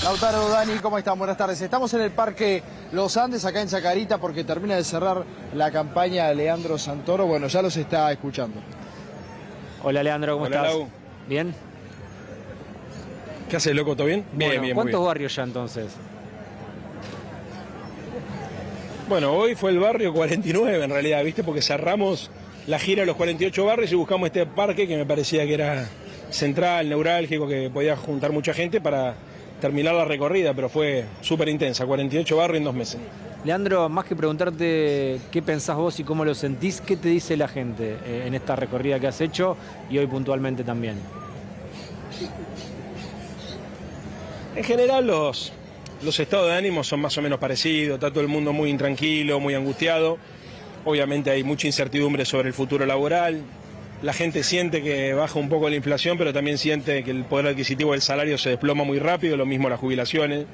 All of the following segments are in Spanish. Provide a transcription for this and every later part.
Lautaro, Dani, ¿cómo están? Buenas tardes. Estamos en el Parque Los Andes, acá en Chacarita, porque termina de cerrar la campaña Leandro Santoro. Bueno, ya los está escuchando. Hola, Leandro, ¿cómo estás? Lau. ¿Bien? ¿Qué haces, loco? ¿Todo bien? Bueno, Bien, bien. ¿cuántos muy bien. barrios ya entonces? Bueno, hoy fue el barrio 49 en realidad, ¿viste? Porque cerramos la gira de los 48 barrios y buscamos este parque que me parecía que era central, neurálgico, que podía juntar mucha gente para terminar la recorrida, pero fue súper intensa, 48 barrios en 2 meses. Leandro, más que preguntarte qué pensás vos y cómo lo sentís, ¿qué te dice la gente en esta recorrida que has hecho y hoy puntualmente también? En general los estados de ánimo son más o menos parecidos, está todo el mundo muy intranquilo, muy angustiado. Obviamente hay mucha incertidumbre sobre el futuro laboral. La gente siente que baja un poco la inflación, pero también siente que el poder adquisitivo del salario se desploma muy rápido, lo mismo las jubilaciones.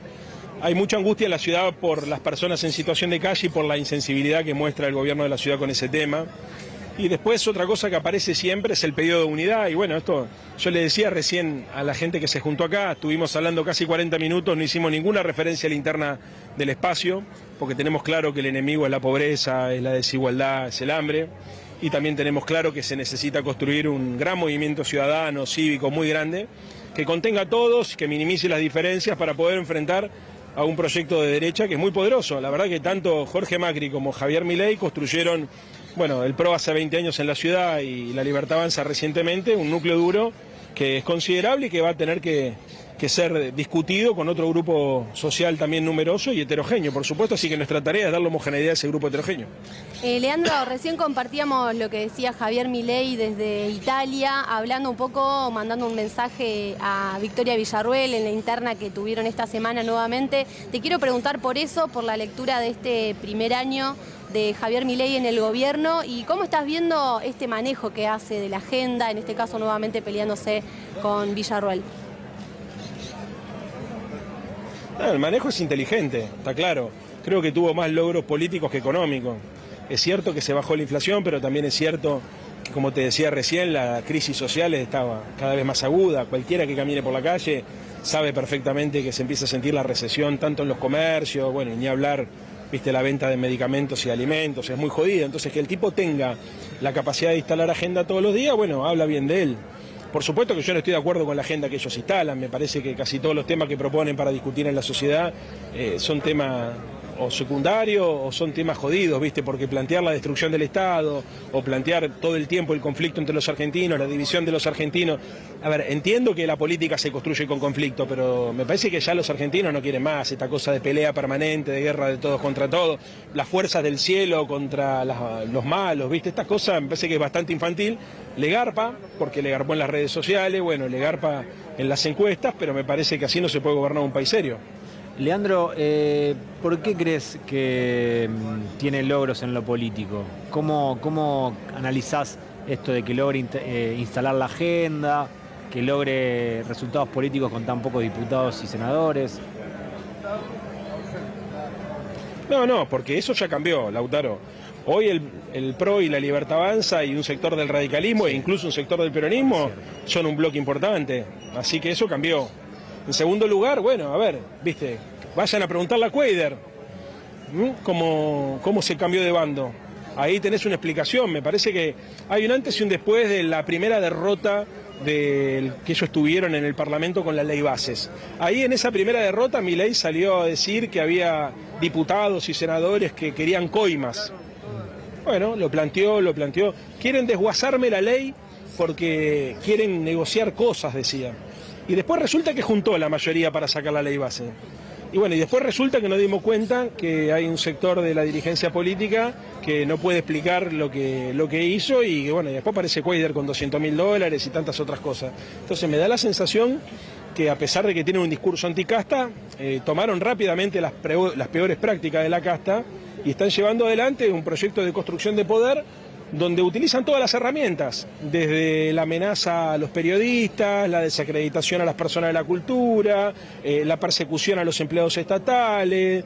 Hay mucha angustia en la ciudad por las personas en situación de calle y por la insensibilidad que muestra el gobierno de la ciudad con ese tema. Y después otra cosa que aparece siempre es el pedido de unidad. Y bueno, esto yo le decía recién a la gente que se juntó acá, estuvimos hablando casi 40 minutos, no hicimos ninguna referencia a la interna del espacio, porque tenemos claro que el enemigo es la pobreza, es la desigualdad, es el hambre. Y también tenemos claro que se necesita construir un gran movimiento ciudadano, cívico, muy grande, que contenga a todos, que minimice las diferencias para poder enfrentar a un proyecto de derecha que es muy poderoso. La verdad que tanto Jorge Macri como Javier Milei construyeron, bueno, el PRO hace 20 años en la ciudad y la Libertad Avanza recientemente, un núcleo duro que es considerable y que va a tener que ser discutido con otro grupo social también numeroso y heterogéneo, por supuesto, así que nuestra tarea es darle homogeneidad a ese grupo heterogéneo. Leandro, recién compartíamos lo que decía Javier Milei desde Italia, hablando un poco, mandando un mensaje a Victoria Villarruel en la interna que tuvieron esta semana nuevamente. Te quiero preguntar por eso, por la lectura de este primer año de Javier Milei en el gobierno y cómo estás viendo este manejo que hace de la agenda, en este caso nuevamente peleándose con Villarruel. No, el manejo es inteligente, está claro. Creo que tuvo más logros políticos que económicos. Es cierto que se bajó la inflación, pero también es cierto que, como te decía recién, la crisis social estaba cada vez más aguda. Cualquiera que camine por la calle sabe perfectamente que se empieza a sentir la recesión tanto en los comercios, bueno, y ni hablar, viste, la venta de medicamentos y alimentos, es muy jodida. Entonces, que el tipo tenga la capacidad de instalar agenda todos los días, bueno, habla bien de él. Por supuesto que yo no estoy de acuerdo con la agenda que ellos instalan, me parece que casi todos los temas que proponen para discutir en la sociedad son temas o secundarios o son temas jodidos, ¿viste? Porque plantear la destrucción del Estado o plantear todo el tiempo el conflicto entre los argentinos, la división de los argentinos. A ver, entiendo que la política se construye con conflicto, pero me parece que ya los argentinos no quieren más esta cosa de pelea permanente, de guerra de todos contra todos, las fuerzas del cielo contra los malos, ¿viste? Esta cosa me parece que es bastante infantil. Le garpa, porque le garpó en las redes sociales, bueno, le garpa en las encuestas, pero me parece que así no se puede gobernar un país serio. Leandro, ¿por qué crees que tiene logros en lo político? ¿Cómo analizás esto de que logre instalar la agenda, que logre resultados políticos con tan pocos diputados y senadores? No, porque eso ya cambió, Lautaro. Hoy el PRO y la Libertad Avanza y un sector del radicalismo e incluso un sector del peronismo son un bloque importante, así que eso cambió. En segundo lugar, bueno, a ver, viste, vayan a preguntarle a Cuéllar cómo se cambió de bando. Ahí tenés una explicación, me parece que hay un antes y un después de la primera derrota que ellos tuvieron en el Parlamento con la ley bases. Ahí en esa primera derrota Milei salió a decir que había diputados y senadores que querían coimas. Bueno, lo planteó. Quieren desguazarme la ley porque quieren negociar cosas, decía. Y después resulta que juntó la mayoría para sacar la ley base. Y bueno, y después resulta que nos dimos cuenta que hay un sector de la dirigencia política que no puede explicar lo que hizo y que bueno, y después aparece Cuéllar con $200.000 y tantas otras cosas. Entonces me da la sensación que a pesar de que tienen un discurso anticasta, tomaron rápidamente las peores prácticas de la casta y están llevando adelante un proyecto de construcción de poder donde utilizan todas las herramientas, desde la amenaza a los periodistas, la desacreditación a las personas de la cultura, la persecución a los empleados estatales,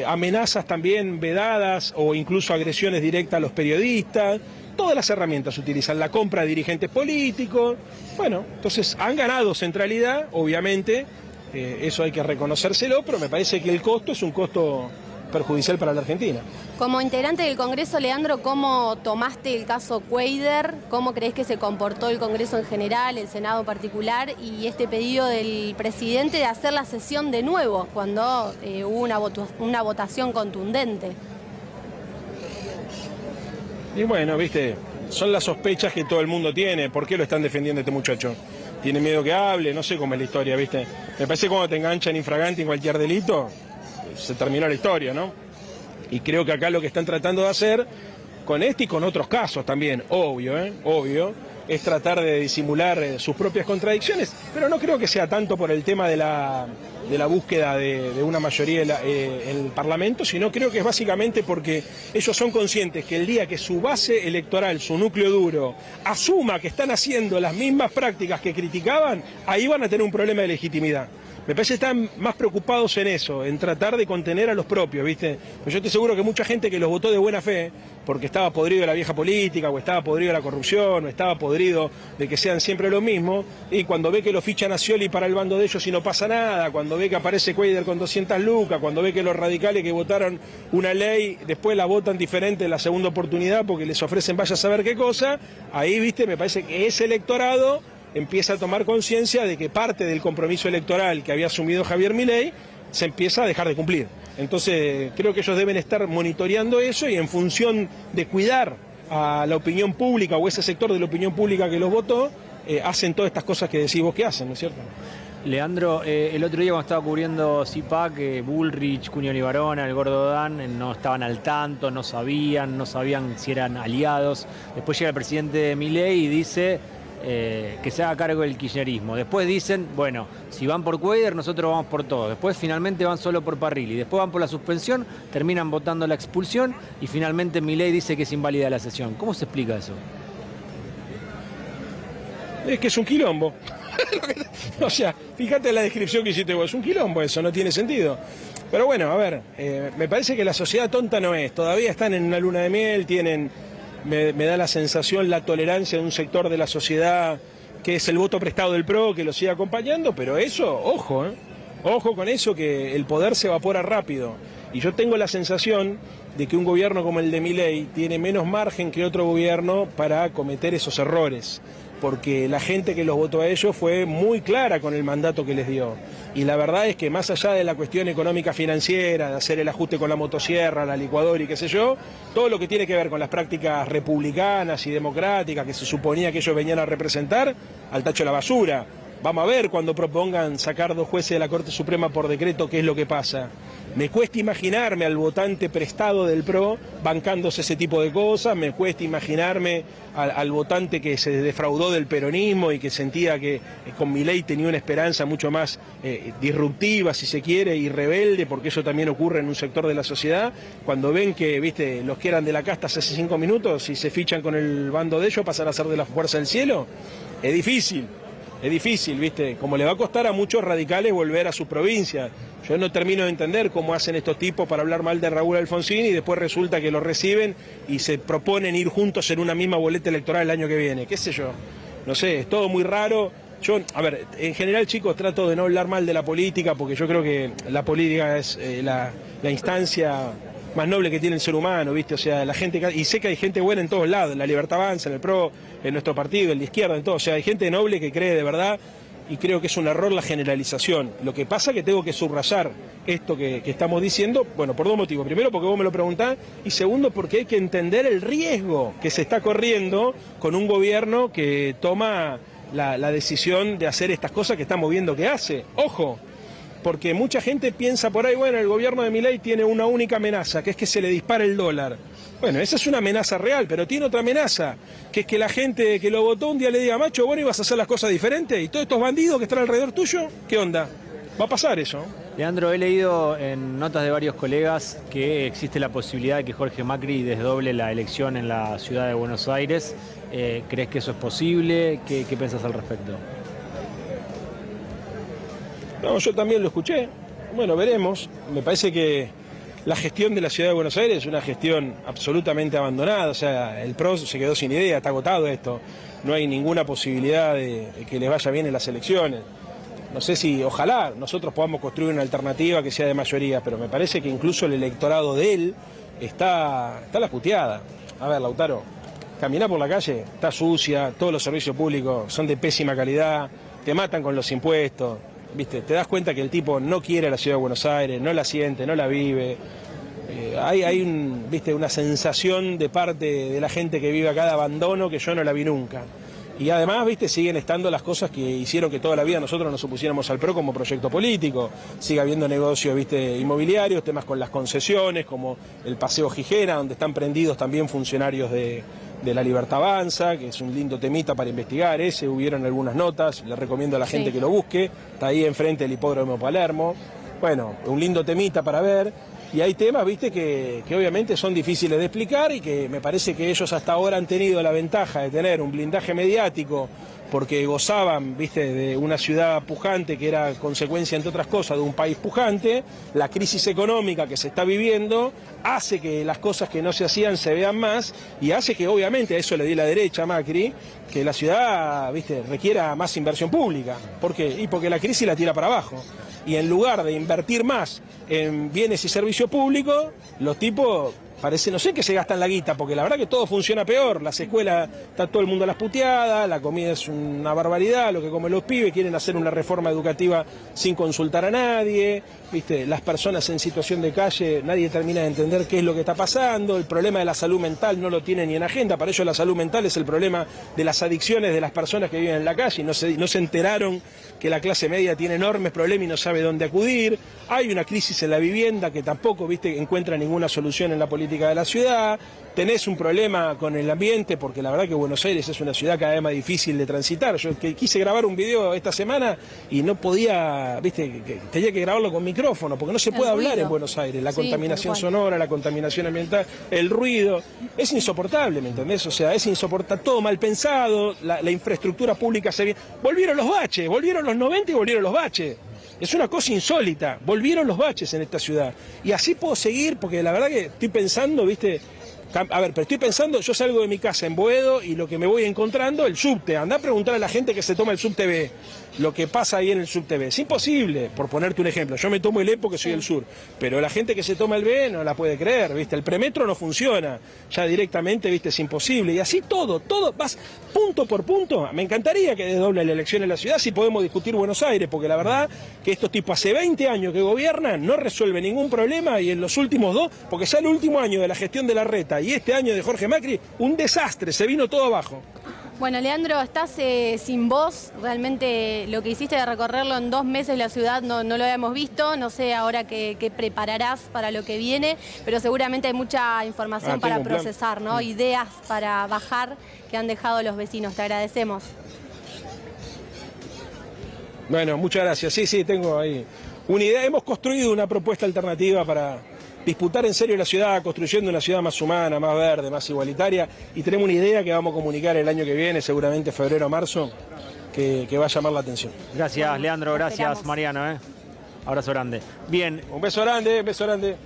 amenazas también vedadas o incluso agresiones directas a los periodistas. Todas las herramientas utilizan, la compra de dirigentes políticos. Bueno, entonces han ganado centralidad, obviamente, eso hay que reconocérselo, pero me parece que el costo es un costo perjudicial para la Argentina. Como integrante del Congreso, Leandro, ¿cómo tomaste el caso Cuéllar? ¿Cómo crees que se comportó el Congreso en general, el Senado en particular, y este pedido del presidente de hacer la sesión de nuevo cuando hubo una votación contundente? Y bueno, viste, son las sospechas que todo el mundo tiene. ¿Por qué lo están defendiendo este muchacho? ¿Tiene miedo que hable? No sé cómo es la historia, viste. Me parece que cuando te enganchan infragante en cualquier delito, se terminó la historia, ¿no? Y creo que acá lo que están tratando de hacer, con este y con otros casos también, obvio, es tratar de disimular sus propias contradicciones, pero no creo que sea tanto por el tema de la búsqueda de una mayoría en el Parlamento, sino creo que es básicamente porque ellos son conscientes que el día que su base electoral, su núcleo duro, asuma que están haciendo las mismas prácticas que criticaban, ahí van a tener un problema de legitimidad. Me parece que están más preocupados en eso, en tratar de contener a los propios, ¿viste? Pues yo estoy seguro que mucha gente que los votó de buena fe, porque estaba podrido de la vieja política, o estaba podrido de la corrupción, o estaba podrido de que sean siempre lo mismo, y cuando ve que lo fichan a Scioli para el bando de ellos y no pasa nada, cuando ve que aparece Cuéllar con 200 lucas, cuando ve que los radicales que votaron una ley, después la votan diferente en la segunda oportunidad porque les ofrecen vaya a saber qué cosa, ahí, ¿viste? Me parece que ese electorado empieza a tomar conciencia de que parte del compromiso electoral que había asumido Javier Milei se empieza a dejar de cumplir. Entonces creo que ellos deben estar monitoreando eso y en función de cuidar a la opinión pública o ese sector de la opinión pública que los votó, hacen todas estas cosas que decís vos que hacen, ¿no es cierto? Leandro, el otro día cuando estaba cubriendo CIPAC, Bullrich, Cunio Libarona, el Gordo Dan, no estaban al tanto, no sabían si eran aliados. Después llega el presidente Milei y dice que se haga cargo del kirchnerismo. Después dicen, bueno, si van por Cuéllar, nosotros vamos por todo. Después finalmente van solo por Parrilli. Después van por la suspensión, terminan votando la expulsión y finalmente Milei dice que es inválida la sesión. ¿Cómo se explica eso? Es que es un quilombo. O sea, fíjate la descripción que hiciste vos, es un quilombo eso, no tiene sentido. Pero bueno, a ver, me parece que la sociedad tonta no es. Todavía están en una luna de miel, tienen... Me da la sensación, la tolerancia de un sector de la sociedad que es el voto prestado del PRO, que lo sigue acompañando, pero eso, ojo, ojo con eso, que el poder se evapora rápido. Y yo tengo la sensación de que un gobierno como el de Milei tiene menos margen que otro gobierno para cometer esos errores, porque la gente que los votó a ellos fue muy clara con el mandato que les dio. Y la verdad es que más allá de la cuestión económica financiera, de hacer el ajuste con la motosierra, la licuadora y qué sé yo, todo lo que tiene que ver con las prácticas republicanas y democráticas que se suponía que ellos venían a representar, al tacho de la basura. Vamos a ver cuando propongan sacar 2 jueces de la Corte Suprema por decreto qué es lo que pasa. Me cuesta imaginarme al votante prestado del PRO bancándose ese tipo de cosas, me cuesta imaginarme al votante que se defraudó del peronismo y que sentía que con Milei tenía una esperanza mucho más disruptiva, si se quiere, y rebelde, porque eso también ocurre en un sector de la sociedad, cuando ven que, viste, los que eran de la casta hace 5 minutos, si se fichan con el bando de ellos, pasan a ser de la Fuerza del Cielo. Es difícil, ¿viste? Como le va a costar a muchos radicales volver a su provincia. Yo no termino de entender cómo hacen estos tipos para hablar mal de Raúl Alfonsín y después resulta que lo reciben y se proponen ir juntos en una misma boleta electoral el año que viene. ¿Qué sé yo? No sé, es todo muy raro. Yo, a ver, en general, chicos, trato de no hablar mal de la política porque yo creo que la política es la instancia más noble que tiene el ser humano, ¿viste? O sea, la gente, y sé que hay gente buena en todos lados, en la Libertad Avanza, en el PRO, en nuestro partido, en la izquierda, en todo. O sea, hay gente noble que cree de verdad y creo que es un error la generalización. Lo que pasa es que tengo que subrayar esto que estamos diciendo, bueno, por 2 motivos. Primero, porque vos me lo preguntás, y segundo, porque hay que entender el riesgo que se está corriendo con un gobierno que toma la decisión de hacer estas cosas que estamos viendo que hace. ¡Ojo! Porque mucha gente piensa por ahí, bueno, el gobierno de Milei tiene una única amenaza, que es que se le dispare el dólar. Bueno, esa es una amenaza real, pero tiene otra amenaza, que es que la gente que lo votó un día le diga, macho, bueno, ibas a hacer las cosas diferentes, y todos estos bandidos que están alrededor tuyo, ¿qué onda? Va a pasar eso. Leandro, he leído en notas de varios colegas que existe la posibilidad de que Jorge Macri desdoble la elección en la ciudad de Buenos Aires. ¿Crees que eso es posible? ¿Qué pensás al respecto? No, yo también lo escuché. Bueno, veremos. Me parece que la gestión de la ciudad de Buenos Aires es una gestión absolutamente abandonada. O sea, el PRO se quedó sin idea, está agotado esto. No hay ninguna posibilidad de que les vaya bien en las elecciones. no sé si, ojalá nosotros podamos construir una alternativa que sea de mayoría, pero me parece que incluso el electorado de él está la puteada. A ver, Lautaro, caminar por la calle, está sucia, todos los servicios públicos son de pésima calidad, te matan con los impuestos, ¿viste? Te das cuenta que el tipo no quiere la ciudad de Buenos Aires, no la siente, no la vive. Hay ¿viste? Una sensación de parte de la gente que vive acá de abandono que yo no la vi nunca. Y además, ¿viste? Siguen estando las cosas que hicieron que toda la vida nosotros nos opusiéramos al PRO como proyecto político. Sigue habiendo negocios, ¿viste? Inmobiliarios, temas con las concesiones, como el Paseo Gijena, donde están prendidos también funcionarios de La Libertad Avanza, que es un lindo temita para investigar ese, hubieron algunas notas, le recomiendo a la gente que lo busque, está ahí enfrente del hipódromo Palermo. Bueno, un lindo temita para ver. Y hay temas, viste, que obviamente son difíciles de explicar y que me parece que ellos hasta ahora han tenido la ventaja de tener un blindaje mediático porque gozaban, viste, de una ciudad pujante que era consecuencia, entre otras cosas, de un país pujante. La crisis económica que se está viviendo hace que las cosas que no se hacían se vean más y hace que, obviamente, a eso le di la derecha a Macri, que la ciudad, viste, requiera más inversión pública. ¿Por qué? Y porque la crisis la tira para abajo. Y en lugar de invertir más en bienes y servicios públicos, los tipos parece, no sé, que se gastan la guita, porque la verdad que todo funciona peor. Las escuelas, está todo el mundo a las puteadas, la comida es una barbaridad, lo que comen los pibes, quieren hacer una reforma educativa sin consultar a nadie, ¿viste? Las personas en situación de calle, nadie termina de entender qué es lo que está pasando, el problema de la salud mental no lo tienen ni en agenda, para ellos la salud mental es el problema de las adicciones de las personas que viven en la calle, y no se enteraron que la clase media tiene enormes problemas y no sabe dónde acudir. Hay una crisis en la vivienda que tampoco, viste, encuentra ninguna solución en la política de la ciudad. Tenés un problema con el ambiente, porque la verdad que Buenos Aires es una ciudad cada vez más difícil de transitar. Yo quise grabar un video esta semana y no podía, viste, tenía que grabarlo con micrófono, porque no se puede hablar en Buenos Aires. La contaminación sonora, la contaminación ambiental, el ruido, es insoportable, ¿me entendés? O sea, es insoportable, todo mal pensado, la infraestructura pública se viene. Volvieron los baches, volvieron los 90 y volvieron los baches. Es una cosa insólita, volvieron los baches en esta ciudad. Y así puedo seguir, porque la verdad que estoy pensando, viste, a ver, pero estoy pensando, yo salgo de mi casa en Boedo y lo que me voy encontrando, el subte. Andá a preguntar a la gente que se toma el subte B, lo que pasa ahí en el subte B. Es imposible, por ponerte un ejemplo. Yo me tomo el E porque soy del sur, pero la gente que se toma el B no la puede creer, ¿viste? El premetro no funciona, ya directamente, ¿viste? Es imposible. Y así todo, vas punto por punto. Me encantaría que desdoble la elección en la ciudad si podemos discutir Buenos Aires, porque la verdad que estos tipos hace 20 años que gobiernan, no resuelven ningún problema y en los últimos 2, porque ya el último año de la gestión de Larreta y este año de Jorge Macri, un desastre, se vino todo abajo. Bueno, Leandro, estás sin voz, realmente lo que hiciste de recorrerlo en 2 meses la ciudad no lo habíamos visto, no sé ahora qué prepararás para lo que viene, pero seguramente hay mucha información para procesar, ¿no? Ideas para bajar que han dejado los vecinos, te agradecemos. Bueno, muchas gracias, sí, tengo ahí una idea, hemos construido una propuesta alternativa para disputar en serio la ciudad, construyendo una ciudad más humana, más verde, más igualitaria, y tenemos una idea que vamos a comunicar el año que viene, seguramente febrero o marzo, que va a llamar la atención. Gracias, Leandro, gracias, Mariano. Abrazo grande. Bien. Un beso grande,